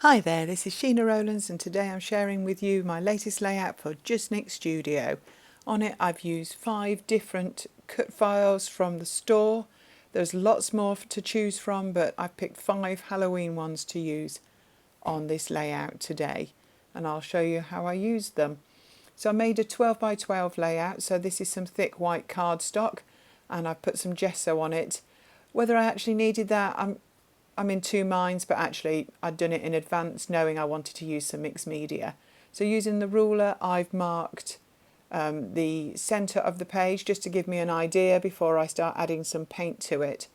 Hi there, this is Sheena Rowlands and today I'm sharing with you my latest layout for Just Nick Studio. On it I've used 5 different cut files from the store. There's lots more to choose from, but I've picked 5 Halloween ones to use on this layout today, and I'll show you how I used them. So I made a 12 by 12 layout, so this is some thick white cardstock and I've put some gesso on it. Whether I actually needed that, I'm in two minds, but actually I'd done it in advance knowing I wanted to use some mixed media. So using the ruler I've marked the centre of the page just to give me an idea before I start adding some paint to it.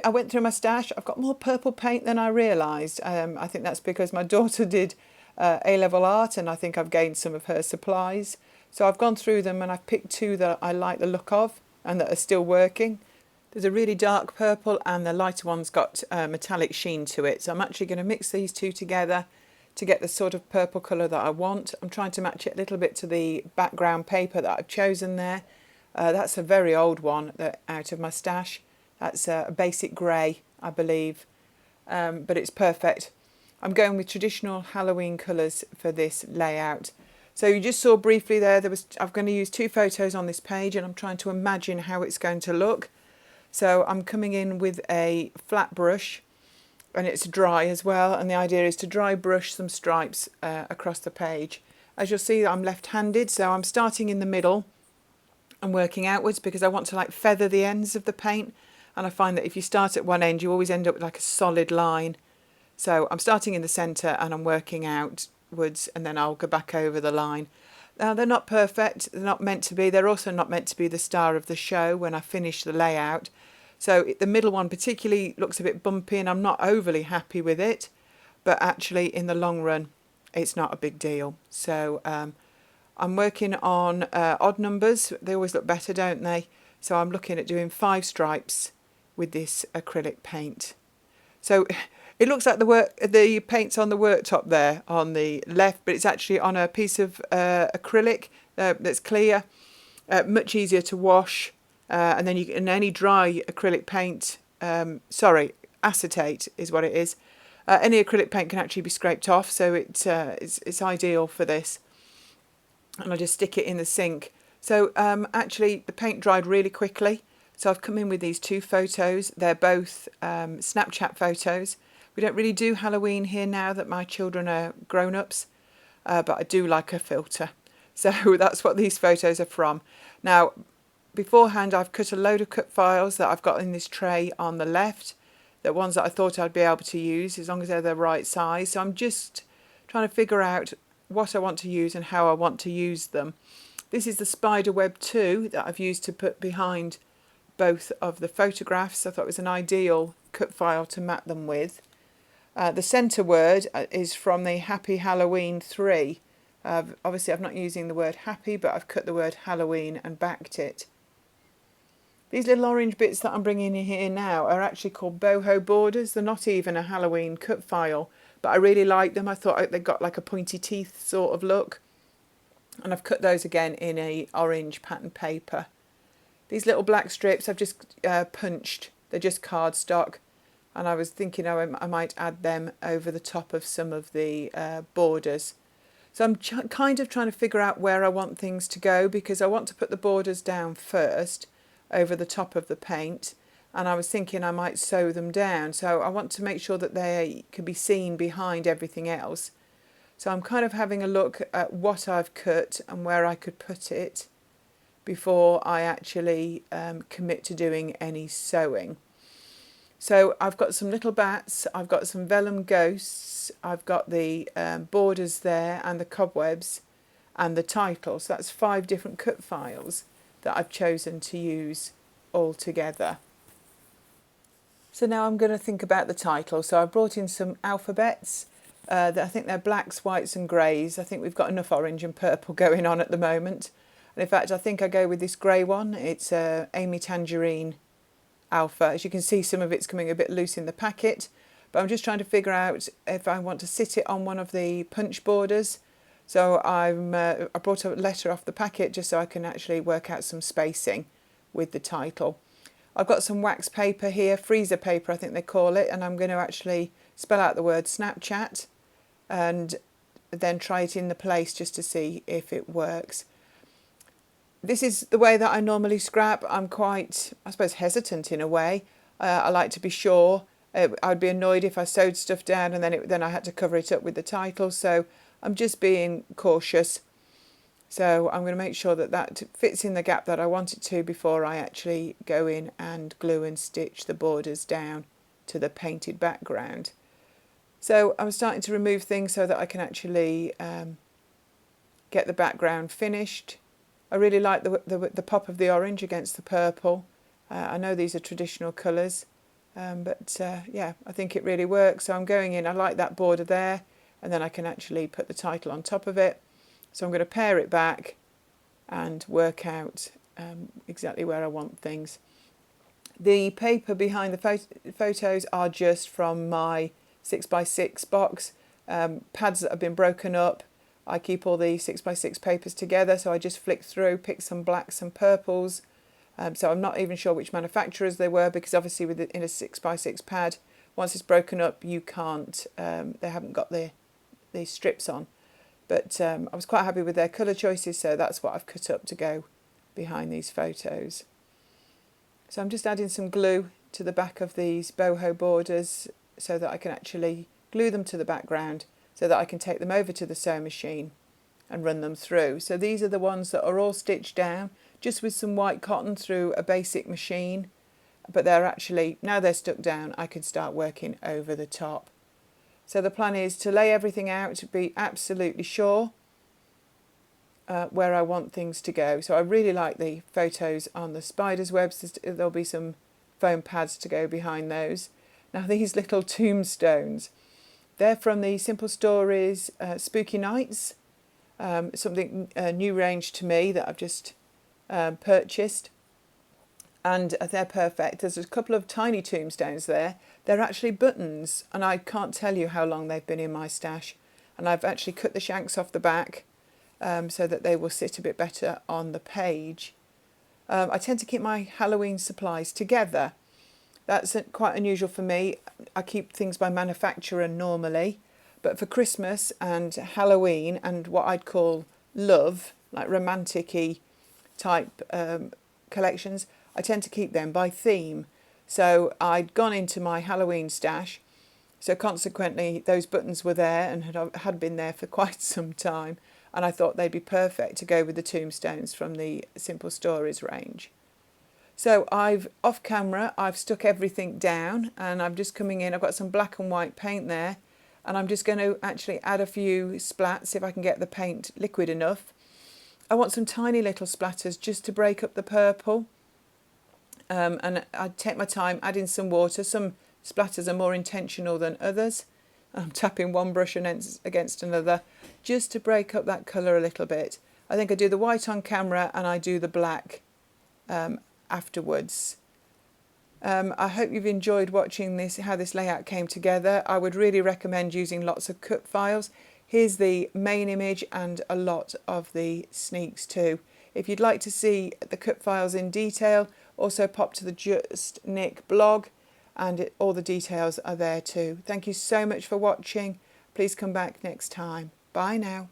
I went through my stash. I've got more purple paint than I realised. I think that's because my daughter did A-level art and I think I've gained some of her supplies. So I've gone through them and I've picked 2 that I like the look of and that are still working. There's a really dark purple and the lighter one's got metallic sheen to it. So I'm actually going to mix these 2 together to get the sort of purple colour that I want. I'm trying to match it a little bit to the background paper that I've chosen there. That's a very old one out of my stash. That's a basic grey, I believe, but it's perfect. I'm going with traditional Halloween colours for this layout. So you just saw briefly there, I'm going to use 2 photos on this page and I'm trying to imagine how it's going to look. So I'm coming in with a flat brush and it's dry as well, and the idea is to dry brush some stripes across the page. As you'll see, I'm left-handed, so I'm starting in the middle and working outwards because I want to like feather the ends of the paint, and I find that if you start at one end you always end up with like a solid line. So I'm starting in the centre and I'm working outwards and then I'll go back over the line. Now they're not perfect, they're not meant to be, they're also not meant to be the star of the show when I finish the layout. So the middle one particularly looks a bit bumpy and I'm not overly happy with it, but actually in the long run it's not a big deal. So I'm working on odd numbers, they always look better, don't they? So I'm looking at doing 5 stripes with this acrylic paint. So it looks like the paint's on the worktop there on the left, but it's actually on a piece of acrylic that's clear, much easier to wash, and then you can any dry acrylic paint, acetate is what it is. Any acrylic paint can actually be scraped off, so it's ideal for this. And I just stick it in the sink. So actually the paint dried really quickly. So I've come in with these 2 photos. They're both Snapchat photos. We don't really do Halloween here now that my children are grown-ups, but I do like a filter. So that's what these photos are from. Now, beforehand I've cut a load of cut files that I've got in this tray on the left. They're ones that I thought I'd be able to use as long as they're the right size. So I'm just trying to figure out what I want to use and how I want to use them. This is the Spiderweb 2 that I've used to put behind both of the photographs. I thought it was an ideal cut file to mat them with. The centre word is from the Happy Halloween 3. Obviously I'm not using the word happy, but I've cut the word Halloween and backed it. These little orange bits that I'm bringing in here now are actually called boho borders. They're not even a Halloween cut file, but I really like them. I thought they got like a pointy teeth sort of look. And I've cut those again in a orange pattern paper. These little black strips I've just punched. They're just cardstock. And I was thinking I might add them over the top of some of the borders. So I'm kind of trying to figure out where I want things to go, because I want to put the borders down first over the top of the paint, and I was thinking I might sew them down, so I want to make sure that they can be seen behind everything else. So I'm kind of having a look at what I've cut and where I could put it before I actually commit to doing any sewing. So I've got some little bats, I've got some vellum ghosts, I've got the borders there and the cobwebs and the title. So that's 5 different cut files that I've chosen to use all together. So now I'm going to think about the title. So I've brought in some alphabets. I think they're blacks, whites and greys. I think we've got enough orange and purple going on at the moment. And in fact, I think I go with this grey one. It's Amy Tangerine Alpha. As you can see, some of it's coming a bit loose in the packet. But I'm just trying to figure out if I want to sit it on one of the punch borders. So I brought a letter off the packet just so I can actually work out some spacing with the title. I've got some wax paper here, freezer paper I think they call it, and I'm going to actually spell out the word Snapchat and then try it in the place just to see if it works. This is the way that I normally scrap. I'm quite, I suppose, hesitant in a way. I like to be sure. I'd be annoyed if I sewed stuff down and then I had to cover it up with the title. So I'm just being cautious. So I'm going to make sure that that fits in the gap that I want it to before I actually go in and glue and stitch the borders down to the painted background. So I'm starting to remove things so that I can actually get the background finished. I really like the pop of the orange against the purple. I know these are traditional colours, but yeah, I think it really works. So I'm going in, I like that border there, and then I can actually put the title on top of it. So I'm going to pare it back and work out exactly where I want things. The paper behind the photos are just from my 6x6 box, pads that have been broken up. I keep all the 6x6 papers together, so I just flick through, pick some blacks, some purples. So I'm not even sure which manufacturers they were, because obviously in a 6x6 pad, once it's broken up, you can't, they haven't got the strips on. But I was quite happy with their colour choices, so that's what I've cut up to go behind these photos. So I'm just adding some glue to the back of these boho borders so that I can actually glue them to the background, so that I can take them over to the sewing machine and run them through. So these are the ones that are all stitched down just with some white cotton through a basic machine, but they're actually, now they're stuck down, I can start working over the top. So the plan is to lay everything out, to be absolutely sure where I want things to go. So I really like the photos on the spider's webs. There'll be some foam pads to go behind those. Now these little tombstones, they're from the Simple Stories Spooky Nights, something new range to me that I've just purchased, and they're perfect. There's a couple of tiny tombstones there. They're actually buttons, and I can't tell you how long they've been in my stash, and I've actually cut the shanks off the back so that they will sit a bit better on the page. I tend to keep my Halloween supplies together. That's quite unusual for me. I keep things by manufacturer normally, but for Christmas and Halloween and what I'd call love, like romantic-y type collections, I tend to keep them by theme. So I'd gone into my Halloween stash, so consequently those buttons were there and had been there for quite some time, and I thought they'd be perfect to go with the tombstones from the Simple Stories range. So off camera, I've stuck everything down, and I'm just coming in, I've got some black and white paint there, and I'm just going to actually add a few splats if I can get the paint liquid enough. I want some tiny little splatters just to break up the purple, and I take my time adding some water. Some splatters are more intentional than others. I'm tapping one brush against another just to break up that colour a little bit. I think I do the white on camera and I do the black afterwards. I hope you've enjoyed watching this, how this layout came together. I would really recommend using lots of cut files. Here's the main image and a lot of the sneaks too. If you'd like to see the cut files in detail, also pop to the Just Nick blog, and all the details are there too. Thank you so much for watching. Please come back next time. Bye now.